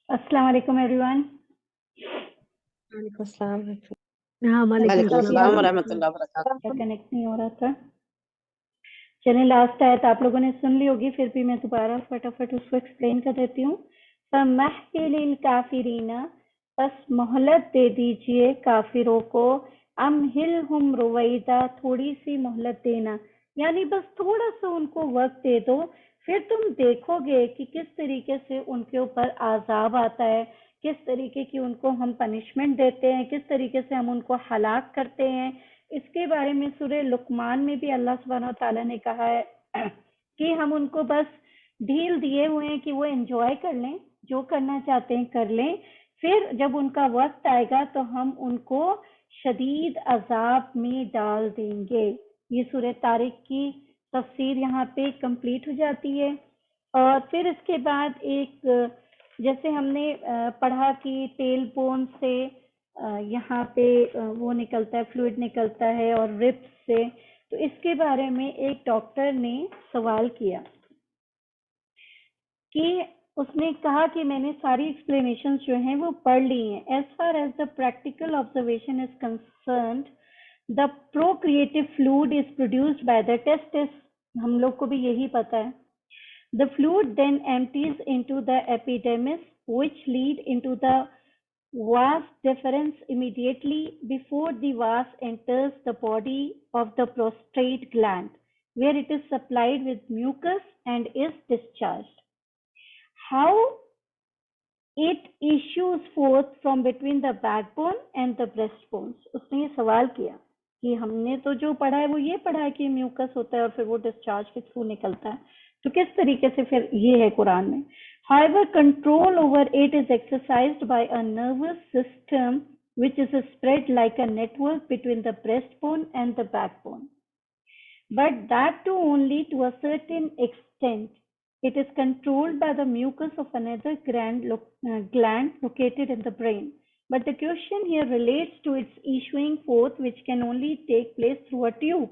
अस्सलाम वालेकुम एवरीवन। वालेकुम अस्सलाम। हाँ, वालेकुम वालेकुम अस्सलाम अस्सलाम वरहमतुल्लाह। वरहमतुल्लाह वबरकातुह। कनेक्ट नहीं हो रहा था। चलिए, लास्ट आयत आप लोगों ने सुन ली होगी, फिर भी मैं दोबारा फटाफट उसको एक्सप्लेन कर देती हूँ। फमहलिल काफिरीना, बस मोहलत दे दीजिए काफिरों को। अमहिलहुम रुवैदा, थोड़ी सी मोहलत देना, यानी बस थोड़ा सा उनको वक्त दे दो, फिर तुम देखोगे कि किस तरीके से उनके ऊपर आजाब आता है, किस तरीके की उनको हम पनिशमेंट देते हैं, किस तरीके से हम उनको हलाक करते हैं। इसके बारे में सूरह लुकमान में भी अल्लाह सुब्हानहू तआला ने कहा है कि हम उनको बस ढील दिए हुए हैं कि वो एंजॉय कर लें, जो करना चाहते हैं कर लें, फिर जब उनका वक्त आएगा तो हम उनको शदीद अजाब में डाल देंगे। ये सूरह तारिक की तफसीर यहाँ पे कंप्लीट हो जाती है। और फिर इसके बाद एक जैसे हमने पढ़ा कि टेल बोन से यहाँ पे वो निकलता है, फ्लूइड निकलता है, और रिप्स से, तो इसके बारे में एक डॉक्टर ने सवाल किया कि उसने कहा कि मैंने सारी एक्सप्लेनेशन जो हैं वो पढ़ ली हैं। As far as the practical observation is concerned, the procreative fluid is produced by the testis, हम लोग को भी यही पता है। The fluid then empties into the epidermis, which lead into the vas deferens immediately before the vas enters the body of the prostate gland, where it is supplied with mucus and is discharged. How it issues forth from between the backbone and the breastbones. उसने ये सवाल किया कि हमने तो जो पढ़ा है वो ये पढ़ा है कि म्यूकस होता है और फिर वो डिस्चार्ज के थ्रू निकलता है, तो किस तरीके से फिर ये है कुरान में। However, control over it is exercised by a nervous system which is spread like a network between the breastbone and the backbone, but that too only to a certain extent. It is controlled by the mucus of another gland located in the brain. But the question here relates to its issuing forth, which can only take place through a tube.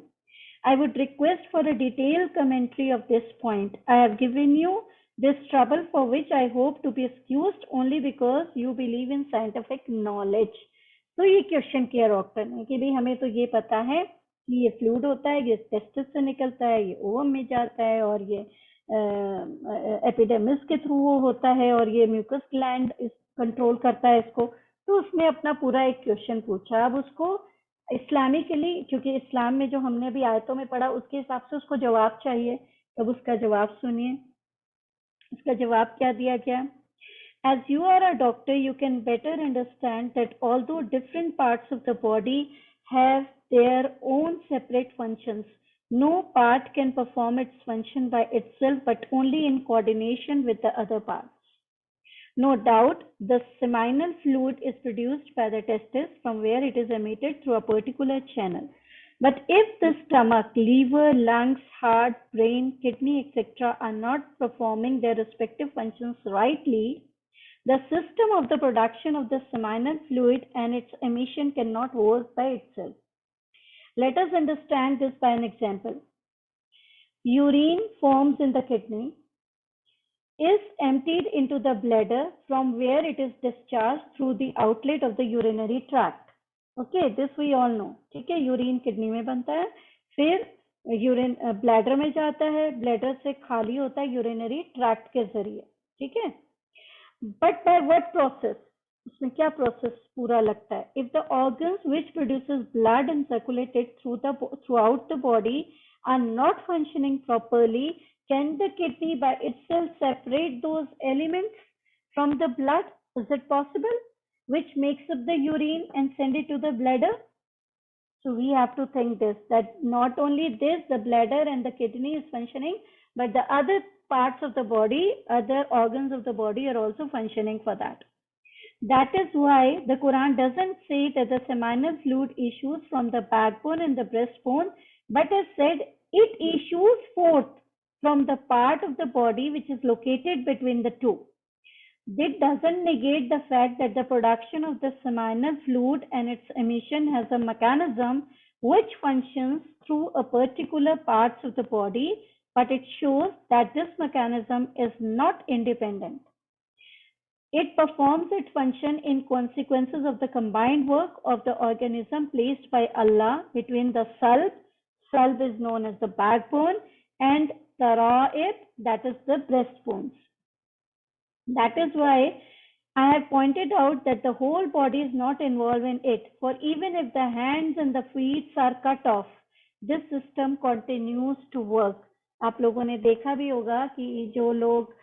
I would request for a detailed commentary of this point. I have given you this trouble, for which I hope to be excused only because you believe in scientific knowledge. तो ये question किया doctor ने कि भाई हमें तो ये पता है कि ये फ्लूइड होता है, ये टेस्टिस से निकलता है, ये ओवम में जाता है, और ये एपिडेमिस के थ्रू वो होता है, और ये म्यूकस ग्लैंड कंट्रोल करता है इसको। तो उसने अपना पूरा एक क्वेश्चन पूछा। अब उसको इस्लामिकली, क्योंकि इस्लाम में जो हमने अभी आयतों में पढ़ा उसके हिसाब से उसको जवाब चाहिए, तब उसका जवाब सुनिए। उसका जवाब क्या दिया गया? As you are a doctor, you can better understand that although different parts of the body have their own separate functions, no part can perform its function by itself, but only in coordination with the other parts. No doubt, the seminal fluid is produced by the testis, from where it is emitted through a particular channel. But if the stomach, liver, lungs, heart, brain, kidney, etc. are not performing their respective functions rightly, the system of the production of the seminal fluid and its emission cannot work by itself. Let us understand this by an example. Urine forms in the kidney, is emptied into the bladder, from where it is discharged through the outlet of the urinary tract. Okay, this we all know. ठीक है, urine kidney में बनता है, फिर urine bladder में जाता है, bladder से खाली होता है यूरिनरी ट्रैक्ट के जरिए। ठीक है, but by what process? उसमें क्या प्रोसेस पूरा लगता है? If the organs which produces blood and circulate it throughout the body are not functioning properly, can the kidney by itself separate those elements from the blood? Is it possible? Which makes up the urine and send it to the bladder? So we have to think this, that not only this, the bladder and the kidney is functioning, but the other parts of the body, other organs of the body are also functioning for that. That is why the Quran doesn't say that the seminal fluid issues from the backbone and the breastbone, but has said it issues forth from the part of the body which is located between the two. This doesn't negate the fact that the production of the seminal fluid and its emission has a mechanism which functions through a particular parts of the body, but it shows that this mechanism is not independent. It performs its function in consequences of the combined work of the organism placed by Allah between the sulb is known as the backbone, and tara'ib, that is the breastbones. That is why I have pointed out that the whole body is not involved in it, for even if the hands and the feet are cut off, this system continues to work. आप लोगों ने देखा भी होगा कि जो लोग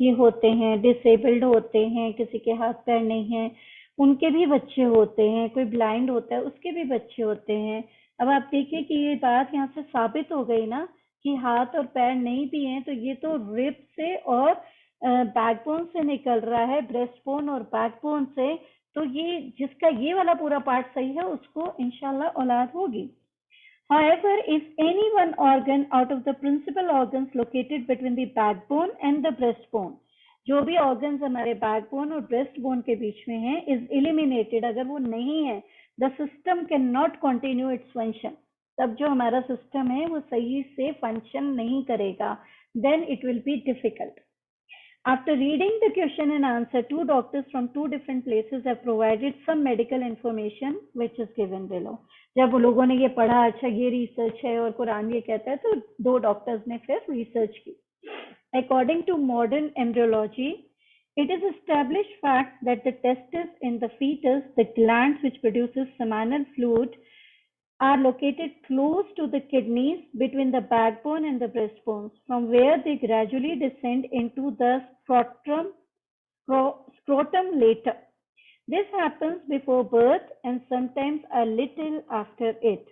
ये होते हैं, डिसेबल्ड होते हैं, किसी के हाथ पैर नहीं है, उनके भी बच्चे होते हैं, कोई ब्लाइंड होता है उसके भी बच्चे होते हैं. अब आप देखिए कि ये बात यहाँ से साबित हो गई ना कि हाथ और पैर नहीं भी हैं, तो ये तो रिब से और बैकबोन से निकल रहा है, ब्रेस्ट बोन और बैकबोन से. तो ये जिसका ये वाला पूरा पार्ट सही है उसको इंशाल्लाह औलाद होगी. However, if any one organ out of the principal organs located between the backbone and the breastbone, जो भी organs हमारे backbone और breastbone के बीच में हैं, is eliminated, अगर वो नहीं है, the system cannot continue its function. तब जो हमारा system है वो सही से function नहीं करेगा. Then it will be difficult. After reading the question and answer, two doctors from two different places have provided some medical information which is given below. जब लोगों ने ये पढ़ा, अच्छा ये रिसर्च है और कुरान ये कहता है, तो दो डॉक्टर्स ने फिर रिसर्च की. According to modern embryology, it is established fact that the testes in the fetus, the glands which produces seminal fluid, are located close to the kidneys between the backbone and the breastbones, from where they gradually descend into the scrotum later. This happens before birth and sometimes a little after it.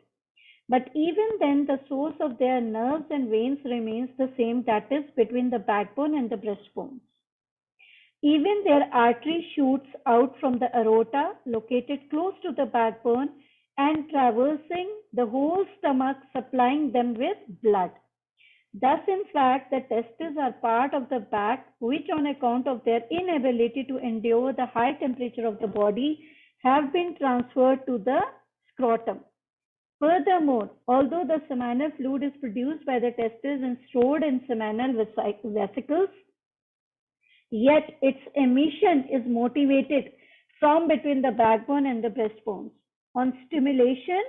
But even then, the source of their nerves and veins remains the same, that is between the backbone and the breastbone. Even their artery shoots out from the aorta, located close to the backbone, and traversing the whole stomach, supplying them with blood. Thus, in fact, the testes are part of the back, which on account of their inability to endure the high temperature of the body, have been transferred to the scrotum. Furthermore, although the seminal fluid is produced by the testes and stored in seminal vesicles, yet its emission is motivated from between the backbone and the breastbones. On stimulation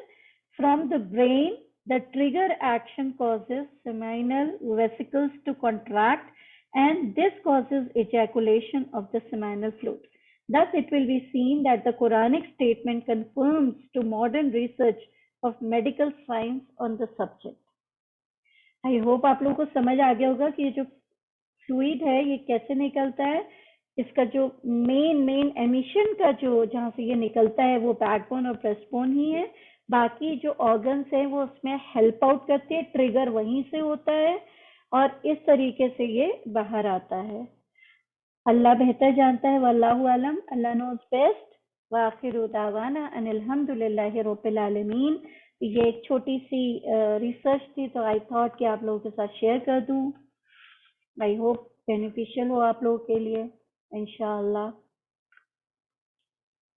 from the brain, the trigger action causes seminal vesicles to contract, and this causes ejaculation of the seminal fluid. Thus, it will be seen that the Quranic statement confirms to modern research of medical science on the subject. I hope आप लोगों को समझ आ गया होगा कि ये जो fluid है ये कैसे निकलता है. इसका जो मेन एमिशन का जो जहाँ से ये निकलता है वो बैकबोन और ब्रेस्टबोन ही है. बाकी जो ऑर्गन्स हैं वो उसमें हेल्प आउट करते हैं, ट्रिगर वहीं से होता है और इस तरीके से ये बाहर आता है. अल्लाह बेहतर जानता है, वल्लाहु आलम, अल्लाह नोज बेस्ट. वाखिरु दावाना अनिल हम्दुलिल्लाहि रब्बिल आलमीन. ये एक छोटी सी रिसर्च थी तो आई थॉट कि आप लोगों के साथ शेयर कर दूं. आई होप बेनिफिशियल हो आप लोगों के लिए इंशाअल्लाह.